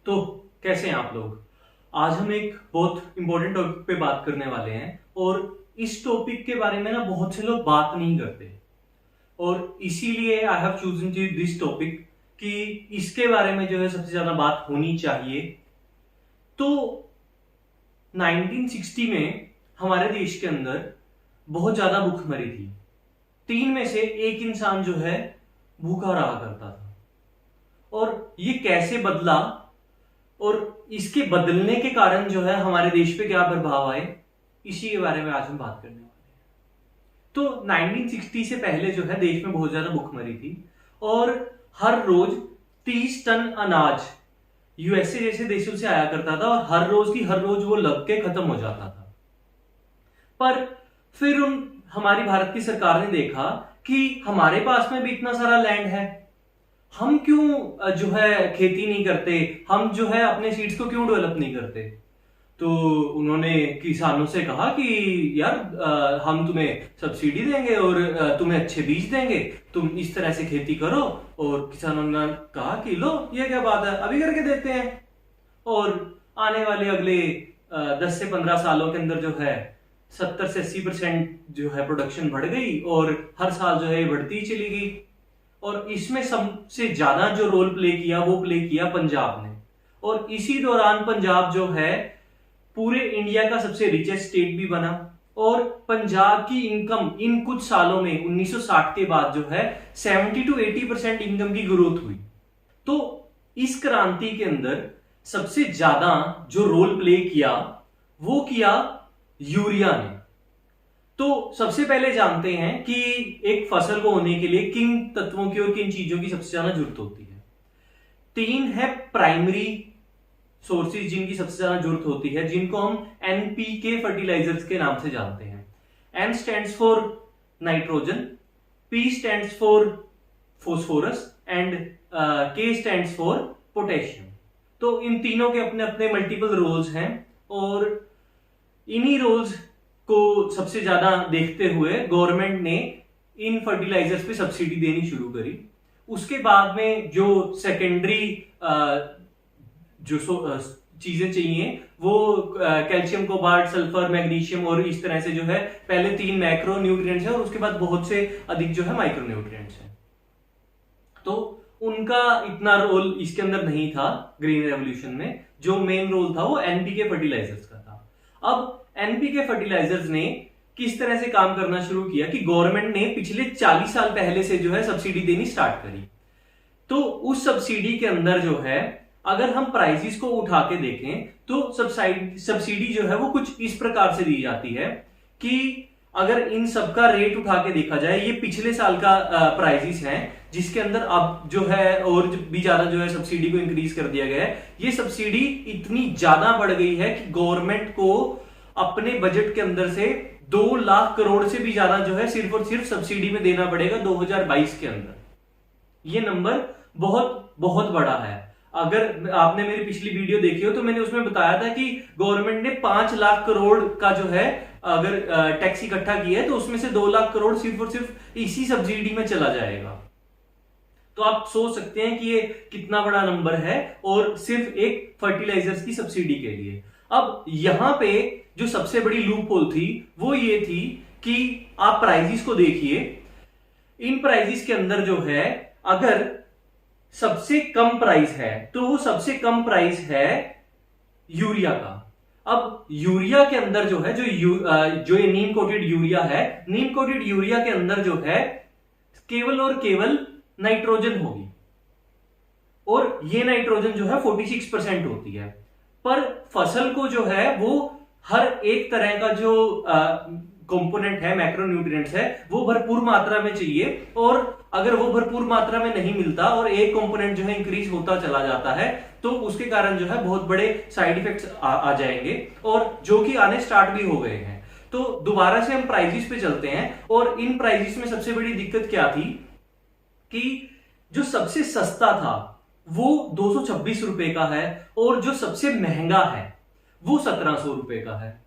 तो कैसे हैं आप लोग। आज हम एक बहुत इंपॉर्टेंट टॉपिक पे बात करने वाले हैं और इस टॉपिक के बारे में ना बहुत से लोग बात नहीं करते और इसीलिए I have chosen this topic कि इसके बारे में जो है सबसे ज्यादा बात होनी चाहिए। तो 1960 में हमारे देश के अंदर बहुत ज्यादा भूखमरी थी। 3 में से 1 इंसान जो है भूखा रहा करता था और ये कैसे बदला और इसके बदलने के कारण जो है हमारे देश पे क्या प्रभाव आए, इसी के बारे में आज हम बात करने वाले हैं। तो 1960 से पहले जो है देश में बहुत ज्यादा भूखमरी थी और हर रोज 30 टन अनाज यूएसए जैसे देशों से आया करता था और हर रोज वो लग के खत्म हो जाता था। पर फिर हमारी भारत की सरकार ने देखा कि हमारे पास में भी इतना सारा लैंड है, हम क्यों जो है खेती नहीं करते, हम जो है अपने सीड्स को क्यों डेवलप नहीं करते। तो उन्होंने किसानों से कहा कि यार हम तुम्हें सब्सिडी देंगे और तुम्हें अच्छे बीज देंगे, तुम इस तरह से खेती करो। और किसानों ने कहा कि लो ये क्या बात है, अभी करके देते हैं। और आने वाले अगले 10 से 15 सालों के अंदर जो है 70 से 80% जो है प्रोडक्शन बढ़ गई और हर साल जो है बढ़ती ही चली गई। और इसमें सबसे ज्यादा जो रोल प्ले किया वो प्ले किया पंजाब ने। और इसी दौरान पंजाब जो है पूरे इंडिया का सबसे रिचेस्ट स्टेट भी बना और पंजाब की इनकम इन कुछ सालों में 1960 के बाद जो है 70 to 80% इनकम की ग्रोथ हुई। तो इस क्रांति के अंदर सबसे ज्यादा जो रोल प्ले किया वो किया यूरिया ने। तो सबसे पहले जानते हैं कि एक फसल को होने के लिए किन तत्वों की और किन चीजों की सबसे ज्यादा जरूरत होती है। 3 है प्राइमरी सोर्सेज जिनकी सबसे ज्यादा जरूरत होती है, जिनको हम एनपीके फर्टिलाइजर्स के नाम से जानते हैं। N stands for nitrogen, P stands for phosphorus and K stands for potassium. तो इन तीनों के अपने अपने मल्टीपल रोल्स हैं और इन्हीं रोल्स को सबसे ज्यादा देखते हुए गवर्नमेंट ने इन फर्टिलाइजर्स पे सब्सिडी देनी शुरू करी। उसके बाद में जो सेकेंडरी जो चीजें चाहिए वो कैल्शियम, कोबाल्ट, सल्फर, मैग्नीशियम और इस तरह से जो है पहले 3 मैक्रो न्यूट्रिएंट्स है और उसके बाद बहुत से अधिक जो है माइक्रो न्यूट्रिएंट्स है। तो उनका इतना रोल इसके अंदर नहीं था। ग्रीन रेवोल्यूशन में जो मेन रोल था वो एनपीके फर्टिलाइजर्स का था। अब एनपीके फर्टिलाइजर्स ने किस तरह से काम करना शुरू किया कि गवर्नमेंट ने पिछले 40 साल पहले से जो है सब्सिडी देनी स्टार्ट करी। तो उस सब्सिडी के अंदर जो है अगर हम प्राइसेस को उठा के देखें तो सब्सिडी जो है वो कुछ इस प्रकार से दी जाती है कि अगर इन सबका रेट उठा के देखा जाए, ये पिछले साल का प्राइसेस हैं जिसके अंदर अब जो है और भी ज्यादा जो है सब्सिडी को इंक्रीज कर दिया गया है। ये सब्सिडी इतनी ज्यादा बढ़ गई है कि गवर्नमेंट को अपने बजट के अंदर से 2 लाख करोड़ से भी ज्यादा जो है सिर्फ और सिर्फ सब्सिडी में देना पड़ेगा 2022 के अंदर। ये नंबर बहुत बहुत बड़ा है। अगर आपने मेरी पिछली वीडियो देखी हो तो मैंने उसमें बताया था कि गवर्नमेंट ने 5 लाख करोड़ का जो है अगर टैक्स इकट्ठा किया है तो उसमें से 2 लाख करोड़ सिर्फ और सिर्फ इसी सब्सिडी में चला जाएगा। तो आप सोच सकते हैं कि ये कितना बड़ा नंबर है और सिर्फ एक फर्टिलाइजर्स की सब्सिडी के लिए। अब यहां पे जो सबसे बड़ी लूप होल थी वो ये थी कि आप प्राइसेस को देखिए। इन प्राइसेस के अंदर जो है अगर सबसे कम प्राइस है तो वो सबसे कम प्राइस है यूरिया का। अब यूरिया के अंदर जो है जो ये नीम कोटेड यूरिया है, नीम कोटेड यूरिया के अंदर जो है केवल और केवल नाइट्रोजन होगी और ये नाइट्रोजन जो है 46% होती है। पर फसल को जो है वो हर एक तरह का जो कंपोनेंट है, मैक्रो न्यूट्रिएंट्स है, वो भरपूर मात्रा में चाहिए। और अगर वो भरपूर मात्रा में नहीं मिलता और एक कंपोनेंट जो है इंक्रीज होता चला जाता है तो उसके कारण जो है बहुत बड़े साइड इफेक्ट्स आ जाएंगे और जो कि आने स्टार्ट भी हो गए हैं। तो दोबारा से हम प्राइसेस पे चलते हैं और इन प्राइसेस में सबसे बड़ी दिक्कत क्या थी कि जो सबसे सस्ता था वो 226 रुपए का है और जो सबसे महंगा है वो 1700 रुपए का है।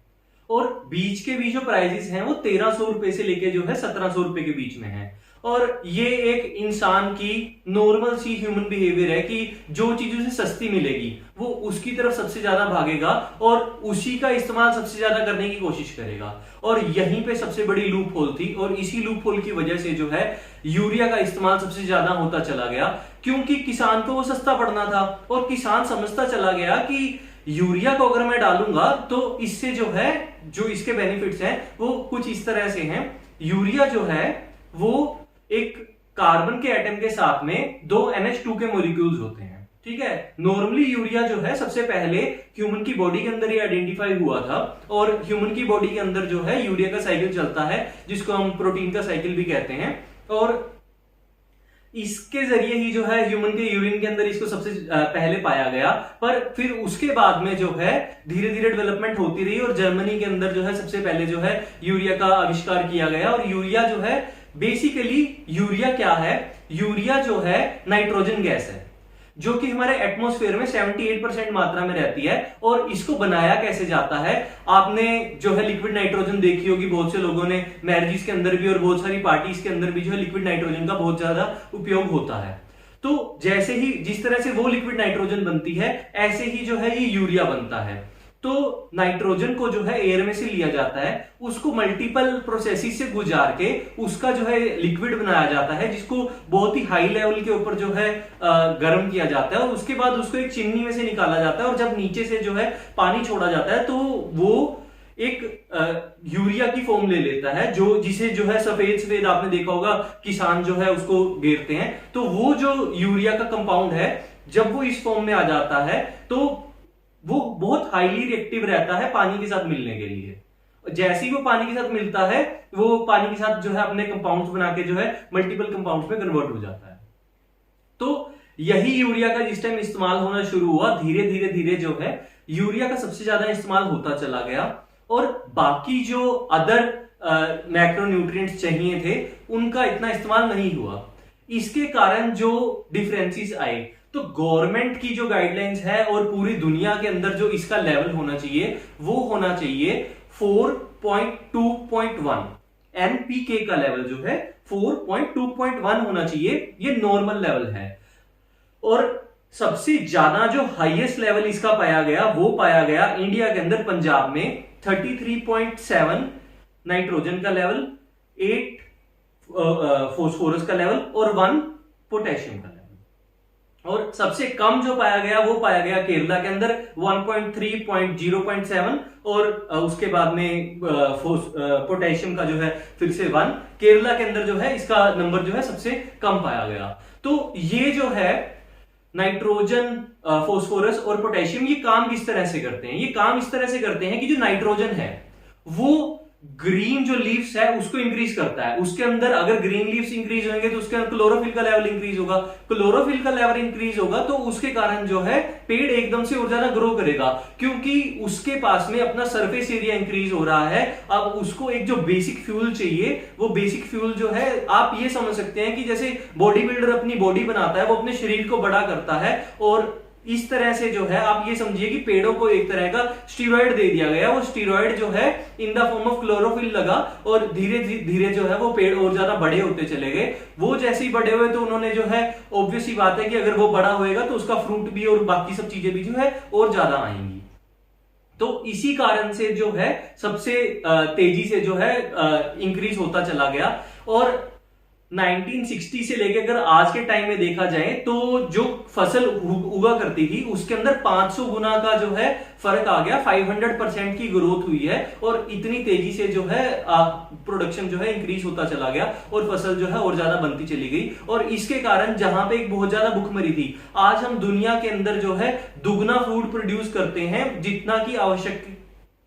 और बीच के भी जो प्राइजेस हैं वो 1300 रुपए से लेके जो है 1700 रुपए के बीच में है। और ये एक इंसान की नॉर्मल सी ह्यूमन बिहेवियर है कि जो चीज उसे सस्ती मिलेगी वो उसकी तरफ सबसे ज्यादा भागेगा और उसी का इस्तेमाल सबसे ज्यादा करने की कोशिश करेगा। और यहीं पे सबसे बड़ी लूप होल थी और इसी लूप होल की वजह से जो है यूरिया का इस्तेमाल सबसे ज्यादा होता चला गया, क्योंकि किसान को वो सस्ता पड़ना था और किसान समझता चला गया कि यूरिया को अगर मैं डालूंगा तो इससे जो है जो इसके बेनिफिट्स हैं वो कुछ इस तरह से हैं। यूरिया जो है वो एक कार्बन के एटम के साथ में 2 NH2 के मॉलिक्यूल्स होते हैं, ठीक है। नॉर्मली यूरिया जो है सबसे पहले ह्यूमन की बॉडी के अंदर ही आइडेंटिफाई हुआ था और ह्यूमन की बॉडी के अंदर जो है यूरिया का साइकिल चलता है जिसको हम प्रोटीन का साइकिल भी कहते हैं। और इसके जरिए ही जो है ह्यूमन के यूरिन के अंदर इसको सबसे पहले पाया गया। पर फिर उसके बाद में जो है धीरे धीरे डेवलपमेंट होती रही और जर्मनी के अंदर जो है सबसे पहले जो है यूरिया का आविष्कार किया गया। और यूरिया जो है बेसिकली यूरिया क्या है, यूरिया जो है नाइट्रोजन गैस है जो कि हमारे एटमॉस्फेयर में 78% मात्रा में रहती है। और इसको बनाया कैसे जाता है, आपने जो है लिक्विड नाइट्रोजन देखी होगी, बहुत से लोगों ने मैरिजेस के अंदर भी और बहुत सारी पार्टीज के अंदर भी जो है लिक्विड नाइट्रोजन का बहुत ज्यादा उपयोग होता है। तो जैसे ही जिस तरह से वो लिक्विड नाइट्रोजन बनती है ऐसे ही जो है ये यूरिया बनता है। तो नाइट्रोजन को जो है एयर में से लिया जाता है, उसको मल्टीपल प्रोसेसेस से गुजार के उसका जो है लिक्विड बनाया जाता है जिसको बहुत ही हाई लेवल के ऊपर जो है गर्म किया जाता है और उसके बाद उसको एक चिमनी में से निकाला जाता है और जब नीचे से जो है पानी छोड़ा जाता है तो वो एक यूरिया की फॉर्म ले लेता है, जो जिसे जो है सफेद सफेद आपने देखा होगा किसान जो है उसको घेरते हैं। तो वो जो यूरिया का कंपाउंड है जब वो इस फॉर्म में आ जाता है तो वो बहुत हाईली रिएक्टिव रहता है पानी के साथ मिलने के लिए। जैसे ही वो पानी के साथ मिलता है वो पानी के साथ जो है अपने कंपाउंड्स बना के जो है मल्टीपल कंपाउंड्स में कन्वर्ट हो जाता है। तो यही यूरिया का जिस टाइम इस्तेमाल होना शुरू हुआ धीरे धीरे धीरे जो है यूरिया का सबसे ज्यादा इस्तेमाल होता चला गया और बाकी जो अदर मैक्रोन्यूट्रिएंट्स चाहिए थे उनका इतना इस्तेमाल नहीं हुआ। इसके कारण जो डिफरेंसेस आए तो गवर्नमेंट की जो गाइडलाइंस है और पूरी दुनिया के अंदर जो इसका लेवल होना चाहिए वो होना चाहिए 4.2.1 NPK का लेवल जो है 4.2.1 होना चाहिए, ये नॉर्मल लेवल है। और सबसे ज्यादा जो हाईएस्ट लेवल इसका पाया गया वो पाया गया इंडिया के अंदर पंजाब में 33.7 नाइट्रोजन का लेवल, 8 फॉस्फोरस का लेवल और 1 पोटेशियम का लेवल। और सबसे कम जो पाया गया वो पाया गया केरला के अंदर 1.3.0.7 और उसके बाद में पोटेशियम का जो है फिर से 1। केरला के अंदर जो है इसका नंबर जो है सबसे कम पाया गया। तो ये जो है नाइट्रोजन, फॉस्फोरस और पोटेशियम ये काम किस तरह से करते हैं, ये काम इस तरह से करते हैं कि जो नाइट्रोजन है वो ग्रीन जो लीव्स है उसको इंक्रीज करता है। उसके अंदर अगर ग्रीन लीव्स इंक्रीज होंगे तो उसके अंदर क्लोरोफिल का लेवल इंक्रीज होगा, क्लोरोफिल का लेवल इंक्रीज होगा तो उसके कारण जो है पेड़ एकदम से और ज्यादा ग्रो करेगा क्योंकि उसके पास में अपना सरफेस एरिया इंक्रीज हो रहा है। अब उसको एक जो बेसिक फ्यूल चाहिए वो बेसिक फ्यूल जो है आप ये समझ सकते हैं कि जैसे बॉडी बिल्डर अपनी बॉडी बनाता है वो अपने शरीर को बड़ा करता है और इस तरह से जो है आप ये समझिए कि पेड़ों को एक तरह का स्टीरॉयड दे दिया गया। वो स्टीरॉयड जो है in the form of chlorophyll लगा और धीरे धीरे जो है वो पेड़ और ज्यादा बड़े होते चले गए। वो जैसे ही बड़े हुए तो उन्होंने जो है ऑब्वियस ही बात है कि अगर वो बड़ा होएगा तो उसका फ्रूट भी और बाकी सब चीजें भी जो है और ज्यादा आएंगी। तो इसी कारण से जो है सबसे तेजी से जो है इंक्रीज होता चला गया। और 1960 से लेकर अगर आज के टाइम में देखा जाए तो जो फसल उगा करती थी उसके अंदर 500 गुना का जो है फर्क आ गया, 500% की ग्रोथ हुई है और इतनी तेजी से जो है प्रोडक्शन जो है इंक्रीज होता चला गया और फसल जो है और ज्यादा बनती चली गई। और इसके कारण जहां पे एक बहुत ज्यादा भुखमरी थी, आज हम दुनिया के अंदर जो है दुगना फूड प्रोड्यूस करते हैं जितना की आवश्यक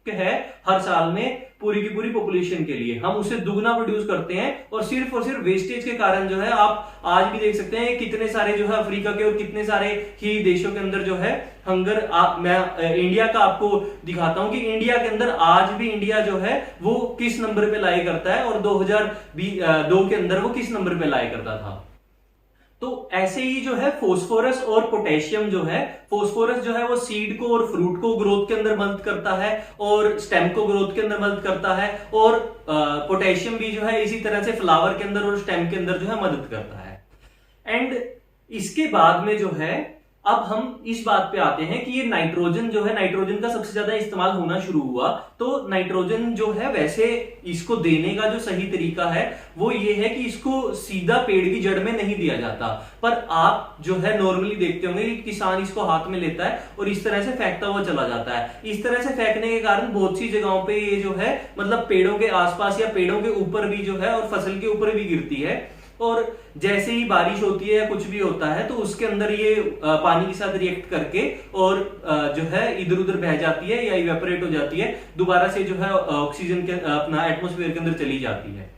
है हर साल में पूरी की पूरी पॉपुलेशन के लिए, हम उसे दुगना प्रोड्यूस करते हैं। और सिर्फ वेस्टेज के कारण जो है आप आज भी देख सकते हैं कितने सारे जो है अफ्रीका के और कितने सारे ही देशों के अंदर जो है हंगर। मैं इंडिया का आपको दिखाता हूं कि इंडिया के अंदर आज भी इंडिया जो है वो किस नंबर पे लाई करता है और 2002 के अंदर वो किस नंबर पे लाई करता था। तो ऐसे ही जो है फोस्फोरस और पोटेशियम जो है, फोस्फोरस जो है वो सीड को और फ्रूट को ग्रोथ के अंदर मदद करता है और स्टेम को ग्रोथ के अंदर मदद करता है, और पोटेशियम भी जो है इसी तरह से फ्लावर के अंदर और स्टेम के अंदर जो है मदद करता है। एंड इसके बाद में जो है अब हम इस बात पे आते हैं कि ये नाइट्रोजन जो है, नाइट्रोजन का सबसे ज्यादा इस्तेमाल होना शुरू हुआ। तो नाइट्रोजन जो है वैसे इसको देने का जो सही तरीका है वो ये है कि इसको सीधा पेड़ की जड़ में नहीं दिया जाता, पर आप जो है नॉर्मली देखते होंगे कि किसान इसको हाथ में लेता है और इस तरह से फेंकता हुआ चला जाता है। इस तरह से फेंकने के कारण बहुत सी जगहों पे ये जो है मतलब पेड़ों के आसपास या पेड़ों के ऊपर भी जो है और फसल के ऊपर भी गिरती है, और जैसे ही बारिश होती है या कुछ भी होता है तो उसके अंदर ये पानी के साथ रिएक्ट करके और जो है इधर उधर बह जाती है या इवेपोरेट हो जाती है, दोबारा से जो है ऑक्सीजन के अपना एटमॉस्फेयर के अंदर चली जाती है।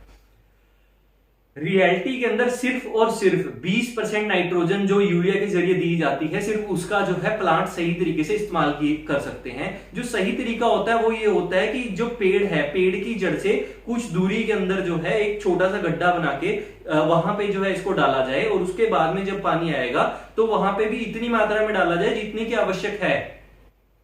रियलिटी के अंदर सिर्फ और सिर्फ 20% नाइट्रोजन जो यूरिया के जरिए दी जाती है, सिर्फ उसका जो है प्लांट सही तरीके से इस्तेमाल कर सकते हैं। जो सही तरीका होता है वो ये होता है कि जो पेड़ है, पेड़ की जड़ से कुछ दूरी के अंदर जो है एक छोटा सा गड्ढा बना के वहां पे जो है इसको डाला जाए, और उसके बाद में जब पानी आएगा तो वहां पे भी इतनी मात्रा में डाला जाए जितनी की आवश्यक है,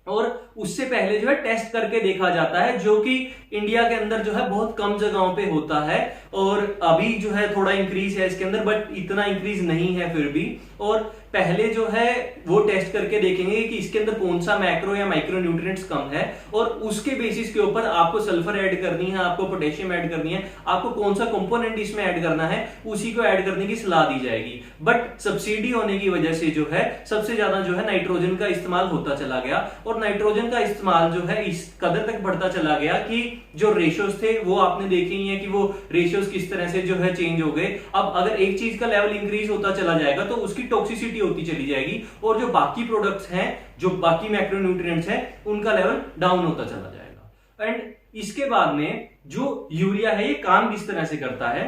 और उससे पहले जो है टेस्ट करके देखा जाता है, जो कि इंडिया के अंदर जो है बहुत कम जगहों पे होता है, और अभी जो है थोड़ा इंक्रीज है इसके अंदर, बट इतना इंक्रीज नहीं है फिर भी। और पहले जो है वो टेस्ट करके देखेंगे कि इसके अंदर कौन सा मैक्रो या माइक्रो न्यूट्रिएंट्स कम है, और उसके बेसिस के ऊपर आपको सल्फर ऐड करनी है, आपको पोटेशियम ऐड करनी है, आपको कौन सा कंपोनेंट इसमें ऐड करना है उसी को ऐड करने की सलाह दी जाएगी। बट सब्सिडी होने की वजह से जो है सबसे ज्यादा जो है नाइट्रोजन का इस्तेमाल होता चला गया, और नाइट्रोजन का इस्तेमाल जो है इस कदर तक बढ़ता चला गया कि जो रेशियोज थे वो आपने देखे ही है कि वो रेशियोज किस तरह से जो है चेंज हो गए। अब अगर एक चीज का लेवल इंक्रीज होता चला जाएगा तो उसकी टॉक्सिसिटी होती चली जाएगी, और जो बाकी प्रोडक्ट्स हैं, जो बाकी मैक्रोन्यूट्रिएंट्स हैं, उनका लेवल डाउन होता चला जाएगा। एंड इसके बाद में जो यूरिया है ये काम किस तरह से करता है,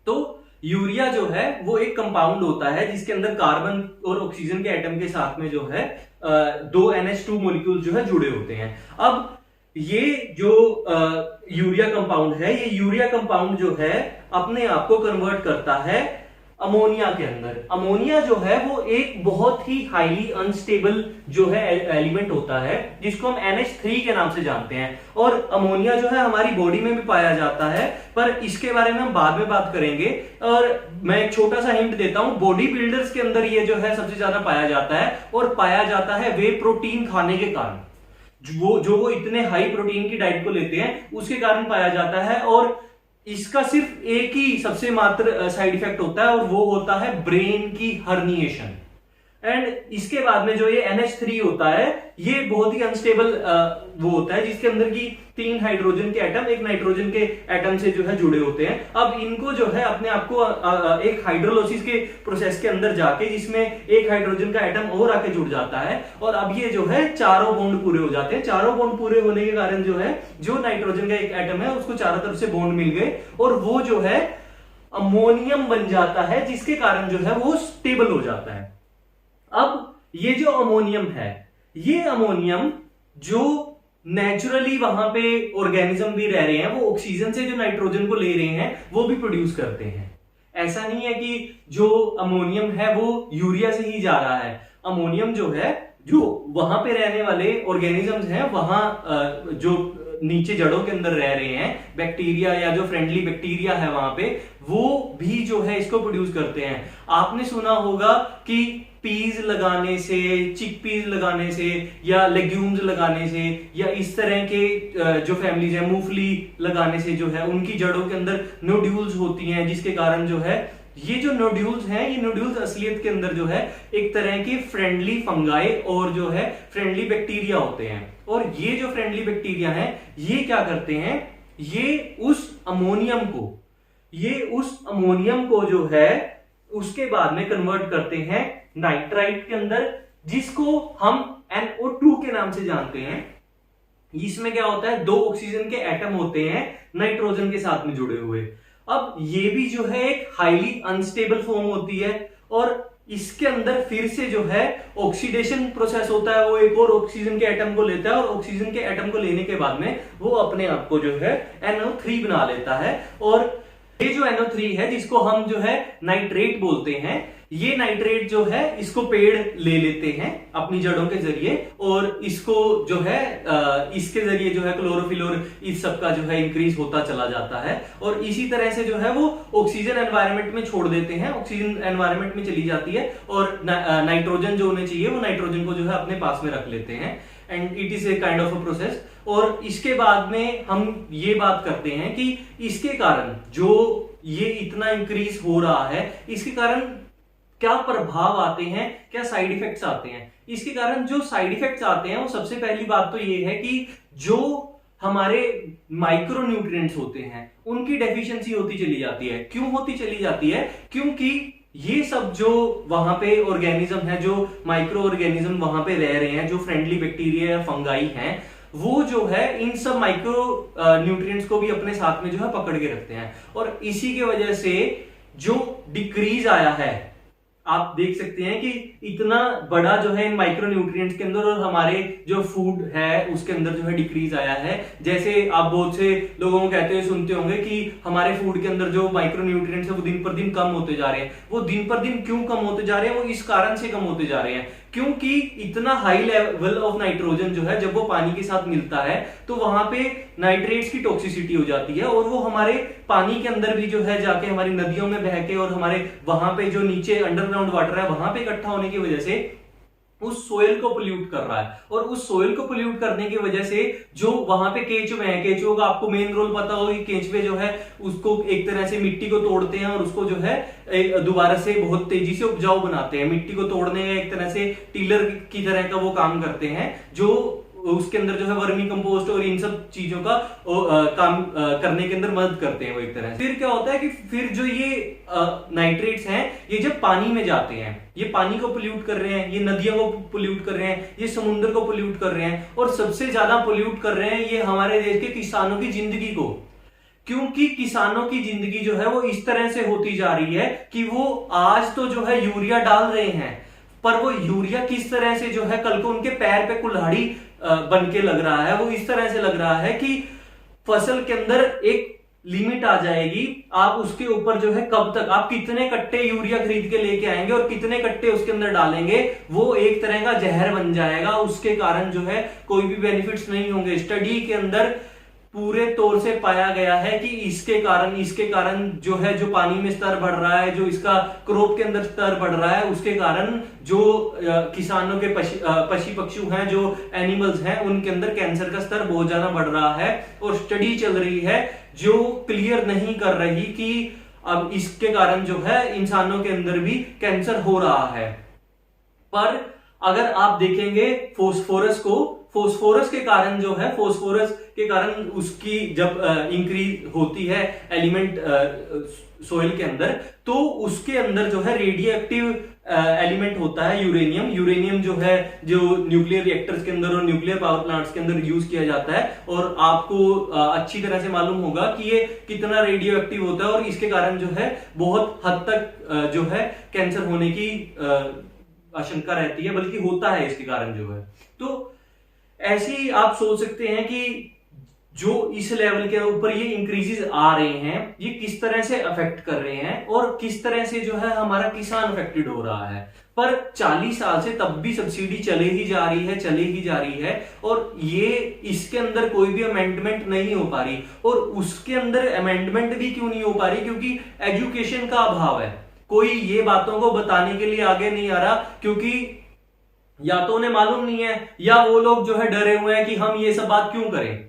तो यूरिया जो है वो एक कंपाउंड होता है जिसके अंदर कार्बन और ऑक्सीजन के एटम के साथ में जो है दो NH2 मॉलिक्यूल जो है जुड़े होते हैं। अब ये जो यूरिया कंपाउंड है, ये यूरिया कंपाउंड जो है अपने आप को कन्वर्ट करता है अमोनिया के अंदर। अमोनिया जो है वो एक बहुत ही हाईली अनस्टेबल जो है एलिमेंट होता है, जिसको हम NH3 के नाम से जानते हैं, और अमोनिया जो है हमारी बॉडी में भी पाया जाता है, पर इसके बारे में हम बाद में बात करेंगे। और मैं एक छोटा सा हिंट देता हूं, बॉडी बिल्डर्स के अंदर ये जो है सबसे ज्यादा पाया जाता है, और पाया जाता है वे प्रोटीन खाने के कारण, जो वो इतने हाई प्रोटीन की डाइट को लेते हैं उसके कारण पाया जाता है। और इसका सिर्फ एक ही सबसे मात्र साइड इफेक्ट होता है, और वो होता है ब्रेन की हर्निएशन। एंड इसके बाद में जो ये NH3 होता है ये बहुत ही अनस्टेबल वो होता है, जिसके अंदर की 3 हाइड्रोजन के एटम एक नाइट्रोजन के एटम से जो है जुड़े होते हैं। अब इनको जो है अपने आप को एक हाइड्रोलाइसिस के प्रोसेस के अंदर जाके, जिसमें एक हाइड्रोजन का एटम और आके जुड़ जाता है, और अब ये जो है चारों बॉन्ड पूरे हो जाते हैं। चारों बॉन्ड पूरे होने के कारण जो है जो नाइट्रोजन का एक एटम है उसको चारों तरफ से बॉन्ड मिल गए, और वो जो है अमोनियम बन जाता है, जिसके कारण जो है वो स्टेबल हो जाता है। अब ये जो अमोनियम है, ये अमोनियम जो नेचुरली वहां पे ऑर्गेनिज्म भी रह रहे हैं, वो ऑक्सीजन से जो नाइट्रोजन को ले रहे हैं वो भी प्रोड्यूस करते हैं। ऐसा नहीं है कि जो अमोनियम है वो यूरिया से ही जा रहा है। अमोनियम जो है, जो वहां पे रहने वाले ऑर्गेनिजम्स हैं, वहां जो नीचे जड़ों के अंदर रह रहे हैं बैक्टीरिया या जो फ्रेंडली बैक्टीरिया है वहां पे, वो भी जो है इसको प्रोड्यूस करते हैं। आपने सुना होगा कि पीज लगाने से, चिकपीज लगाने से, या लेग्यूम्स लगाने से, या इस तरह के जो फैमिलीज है मूंगफली लगाने से जो है उनकी जड़ों के अंदर नोड्यूल्स होती हैं, जिसके कारण जो है ये जो नोड्यूल्स हैं, ये नोड्यूल्स असलियत के अंदर जो है एक तरह के फ्रेंडली फंगाई और जो है फ्रेंडली बैक्टीरिया होते हैं। और ये जो फ्रेंडली बैक्टीरिया हैं ये क्या करते हैं, ये उस अमोनियम को जो है उसके बाद में कन्वर्ट करते हैं नाइट्राइट के अंदर, जिसको हम NO2 के नाम से जानते हैं। इसमें क्या होता है, 2 ऑक्सीजन के एटम होते हैं नाइट्रोजन के साथ में जुड़े हुए। अब ये भी जो है एक हाईली अनस्टेबल फॉर्म होती है, और इसके अंदर फिर से जो है ऑक्सीडेशन प्रोसेस होता है, वो एक और ऑक्सीजन के एटम को लेता है, और ऑक्सीजन के एटम को लेने के बाद में वो अपने आप को जो है NO3 बना लेता है। और ये जो NO3 है, जिसको हम जो है नाइट्रेट बोलते हैं, ये नाइट्रेट जो है इसको पेड़ ले लेते हैं अपनी जड़ों के जरिए, और इसको जो है इसके जरिए जो है क्लोरोफिल और इस सब का जो है इंक्रीज होता चला जाता है, और इसी तरह से जो है वो ऑक्सीजन एनवायरनमेंट में छोड़ देते हैं, ऑक्सीजन एनवायरनमेंट में चली जाती है, और नाइट्रोजन जो होने चाहिए वो नाइट्रोजन को जो है अपने पास में रख लेते हैं, and it is a kind of a process. और इसके बाद में हम ये बात करते हैं कि इसके कारण जो ये इतना इंक्रीज हो रहा है, इसके कारण क्या प्रभाव आते हैं, क्या साइड इफेक्ट्स आते हैं। इसके कारण जो साइड इफेक्ट्स आते हैं वो सबसे पहली बात तो ये है कि जो हमारे माइक्रो न्यूट्रिएंट्स होते हैं उनकी डेफिशिएंसी होती चली जाती है। क्यों होती चली जाती है? क्योंकि ये सब जो वहां पे ऑर्गेनिज्म है, जो माइक्रो ऑर्गेनिज्म वहां पे रह रहे हैं, जो फ्रेंडली बैक्टीरिया या फंगाई हैं, वो जो है इन सब माइक्रो न्यूट्रिएंट्स को भी अपने साथ में जो है पकड़ के रखते हैं, और इसी के वजह से जो डिक्रीज आया है, आप देख सकते हैं कि इतना बड़ा जो है इन माइक्रो न्यूट्रिएंट्स के अंदर और हमारे जो फूड है उसके अंदर जो है डिक्रीज आया है। जैसे आप बहुत से लोगों को कहते हुए सुनते होंगे कि हमारे फूड के अंदर जो माइक्रो न्यूट्रिएंट्स है वो दिन पर दिन कम होते जा रहे हैं। वो दिन पर दिन क्यों कम होते जा रहे हैं? वो इस कारण से कम होते जा रहे हैं क्योंकि इतना हाई लेवल ऑफ नाइट्रोजन जो है जब वो पानी के साथ मिलता है तो वहां पे नाइट्रेट्स की टॉक्सिसिटी हो जाती है, और वो हमारे पानी के अंदर भी जो है जाके हमारी नदियों में बह के और हमारे वहां पे जो नीचे अंडरग्राउंड वाटर है वहां पे इकट्ठा होने की वजह से उस सोयल को पोल्यूट कर रहा है, और उस सोयल को पोल्यूट करने की वजह से जो वहां पे केंचुए हैं, केंचुओं का आपको मेन रोल पता होगा कि केंचुए जो है उसको एक तरह से मिट्टी को तोड़ते हैं और उसको जो है दोबारा से बहुत तेजी से उपजाऊ बनाते हैं। मिट्टी को तोड़ने का एक तरह से टिलर की तरह का वो काम करते हैं, जो उसके अंदर जो है वर्मी कंपोस्ट और इन सब चीजों का काम करने के अंदर मदद करते हैं वो एक तरह से। फिर क्या होता है कि फिर जो ये नाइट्रेट्स हैं ये जब पानी में जाते हैं, ये पानी को पोल्यूट कर रहे हैं, ये नदियों को पोल्यूट कर रहे हैं, ये समुद्र को पोल्यूट कर रहे हैं, और सबसे ज्यादा पोल्यूट कर रहे हैं ये हमारे देश के किसानों की जिंदगी को। क्योंकि किसानों की जिंदगी जो है वो इस तरह से होती जा रही है कि वो आज तो जो है यूरिया डाल रहे हैं, पर वो यूरिया किस तरह से जो है कल को उनके पैर पे कुल्हाड़ी बन के लग रहा है। वो इस तरह से लग रहा है कि फसल के अंदर एक लिमिट आ जाएगी, आप उसके ऊपर जो है कब तक आप कितने कट्टे यूरिया खरीद के लेके आएंगे और कितने कट्टे उसके अंदर डालेंगे, वो एक तरह का जहर बन जाएगा। उसके कारण जो है कोई भी बेनिफिट्स नहीं होंगे। स्टडी के अंदर पूरे तौर से पाया गया है कि इसके कारण जो है जो पानी में स्तर बढ़ रहा है, जो इसका क्रॉप के अंदर स्तर बढ़ रहा है, उसके कारण जो किसानों के पशु पक्षी हैं, जो एनिमल्स हैं, उनके अंदर कैंसर का स्तर बहुत ज्यादा बढ़ रहा है। और स्टडी चल रही है जो क्लियर नहीं कर रही कि अब इसके कारण जो है इंसानों के अंदर भी कैंसर हो रहा है। पर अगर आप देखेंगे फोस्फोरस के कारण जो है, फोस्फोरस के कारण उसकी जब इंक्रीज होती है एलिमेंट सोइल के अंदर, तो उसके अंदर जो है रेडियो एक्टिव एलिमेंट होता है यूरेनियम जो है, जो न्यूक्लियर रिएक्टर्स के अंदर और न्यूक्लियर पावर प्लांट्स के अंदर यूज किया जाता है। और आपको अच्छी तरह से मालूम होगा कि ये कितना रेडियो एक्टिव होता है, और इसके कारण जो है बहुत हद तक जो है कैंसर होने की आशंका रहती है, बल्कि होता है इसके कारण जो है। तो ऐसे ही आप सोच सकते हैं कि जो इस लेवल के ऊपर ये इंक्रीजेस आ रहे हैं, ये किस तरह से अफेक्ट कर रहे हैं और किस तरह से जो है हमारा किसान अफेक्टेड हो रहा है। पर 40 साल से तब भी सब्सिडी चले ही जा रही है, और ये इसके अंदर कोई भी अमेंडमेंट नहीं हो पा रही। और उसके अंदर अमेंडमेंट भी क्यों नहीं हो पा रही? क्योंकि एजुकेशन का अभाव है। कोई ये बातों को बताने के लिए आगे नहीं आ रहा, क्योंकि या तो उन्हें मालूम नहीं है, या वो लोग जो है डरे हुए हैं कि हम ये सब बात क्यों करें।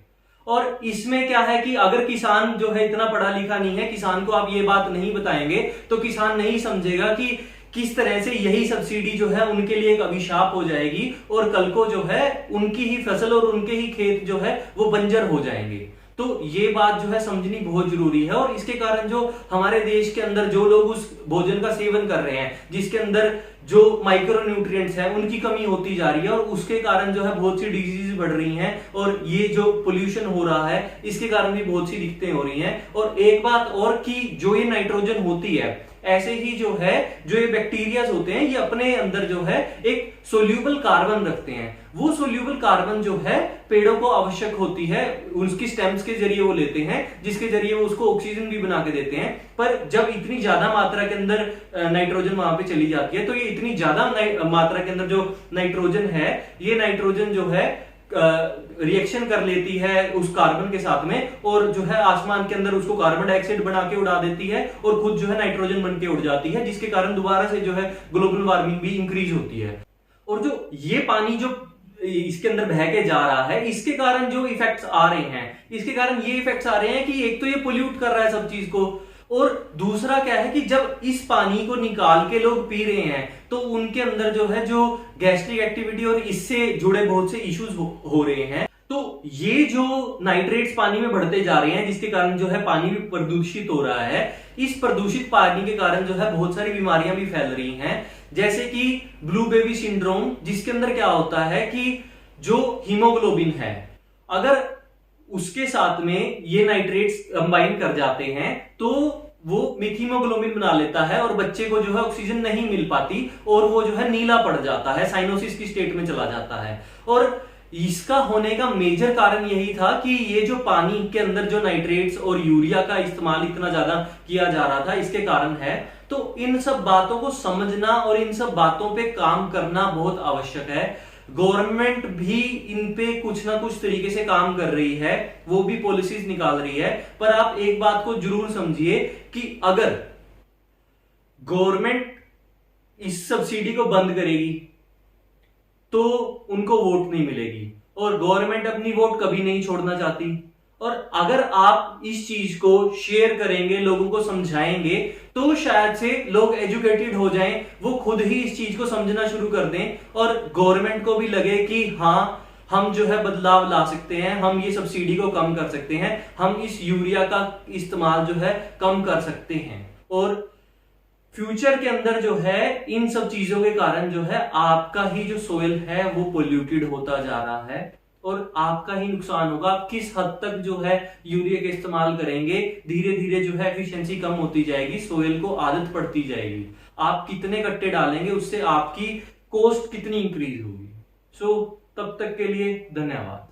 और इसमें क्या है कि अगर किसान जो है इतना पढ़ा लिखा नहीं है, किसान को आप ये बात नहीं बताएंगे तो किसान नहीं समझेगा कि किस तरह से यही सब्सिडी जो है उनके लिए एक अभिशाप हो जाएगी, और कल को जो है उनकी ही फसल और उनके ही खेत जो है वो बंजर हो जाएंगे। तो ये बात जो है समझनी बहुत जरूरी है। और इसके कारण जो हमारे देश के अंदर जो लोग उस भोजन का सेवन कर रहे हैं जिसके अंदर जो माइक्रो न्यूट्रिएंट्स हैं उनकी कमी होती जा रही है, और उसके कारण जो है बहुत सी डिजीज बढ़ रही हैं, और ये जो पोल्यूशन हो रहा है इसके कारण भी बहुत सी दिक्कतें हो रही हैं। और एक बात और कि जो ये नाइट्रोजन होती है, ऐसे ही जो है जो ये बैक्टीरियाज होते हैं ये अपने अंदर जो है एक सोल्यूबल कार्बन रखते हैं। वो सोल्यूबल कार्बन जो है पेड़ों को आवश्यक होती है, उसकी स्टेम्स के जरिए वो लेते हैं, जिसके जरिए वो उसको ऑक्सीजन भी बना के देते हैं। पर जब इतनी ज्यादा मात्रा के अंदर नाइट्रोजन वहां पे चली जाती है तो ये इतनी ज्यादा मात्रा के अंदर जो नाइट्रोजन है, ये नाइट्रोजन जो है रिएक्शन कर लेती है उस कार्बन के साथ में और जो है आसमान के अंदर उसको कार्बन डाइऑक्साइड बना के उड़ा देती है और खुद जो है नाइट्रोजन बन के उड़ जाती है, जिसके कारण दोबारा से जो है ग्लोबल वार्मिंग भी इंक्रीज होती है। और जो ये पानी जो इसके अंदर बह के जा रहा है, इसके कारण जो इफेक्ट्स आ रहे हैं, इसके कारण ये इफेक्ट्स आ रहे हैं कि एक तो ये पोल्यूट कर रहा है सब चीज को, और दूसरा क्या है कि जब इस पानी को निकाल के लोग पी रहे हैं तो उनके अंदर जो है जो गैस्ट्रिक एक्टिविटी और इससे जुड़े बहुत से इश्यूज हो रहे हैं। तो ये जो नाइट्रेट्स पानी में बढ़ते जा रहे हैं जिसके कारण जो है पानी भी प्रदूषित हो रहा है, इस प्रदूषित पानी के कारण जो है बहुत सारी बीमारियां भी फैल रही हैं, जैसे कि ब्लू बेबी सिंड्रोम, जिसके अंदर क्या होता है कि जो हीमोग्लोबिन है अगर उसके साथ में ये नाइट्रेट्स कंबाइन कर जाते हैं तो वो मिथीमोग्लोबिन बना लेता है और बच्चे को जो है ऑक्सीजन नहीं मिल पाती और वो जो है नीला पड़ जाता है, साइनोसिस की स्टेट में चला जाता है। और इसका होने का मेजर कारण यही था कि ये जो पानी के अंदर जो नाइट्रेट्स और यूरिया का इस्तेमाल इतना ज्यादा किया जा रहा था इसके कारण है। तो इन सब बातों को समझना और इन सब बातों पे काम करना बहुत आवश्यक है। गवर्नमेंट भी इन पे कुछ ना कुछ तरीके से काम कर रही है, वो भी पॉलिसीज निकाल रही है, पर आप एक बात को जरूर समझिए कि अगर गवर्नमेंट इस सब्सिडी को बंद करेगी तो उनको वोट नहीं मिलेगी और गवर्नमेंट अपनी वोट कभी नहीं छोड़ना चाहती। और अगर आप इस चीज को शेयर करेंगे, लोगों को समझाएंगे, तो शायद से लोग एजुकेटेड हो जाएं, वो खुद ही इस चीज को समझना शुरू कर दें और गवर्नमेंट को भी लगे कि हाँ हम जो है बदलाव ला सकते हैं, हम ये सब्सिडी को कम कर सकते हैं, हम इस यूरिया का इस्तेमाल जो है कम कर सकते हैं। और फ्यूचर के अंदर जो है इन सब चीजों के कारण जो है आपका ही जो सोइल है वो पोल्यूटेड होता जा रहा है और आपका ही नुकसान होगा। आप किस हद तक जो है यूरिया का इस्तेमाल करेंगे, धीरे धीरे जो है एफिशिएंसी कम होती जाएगी, सोइल को आदत पड़ती जाएगी। आप कितने कट्टे डालेंगे उससे आपकी कॉस्ट कितनी इंक्रीज होगी। सो तब तक के लिए धन्यवाद।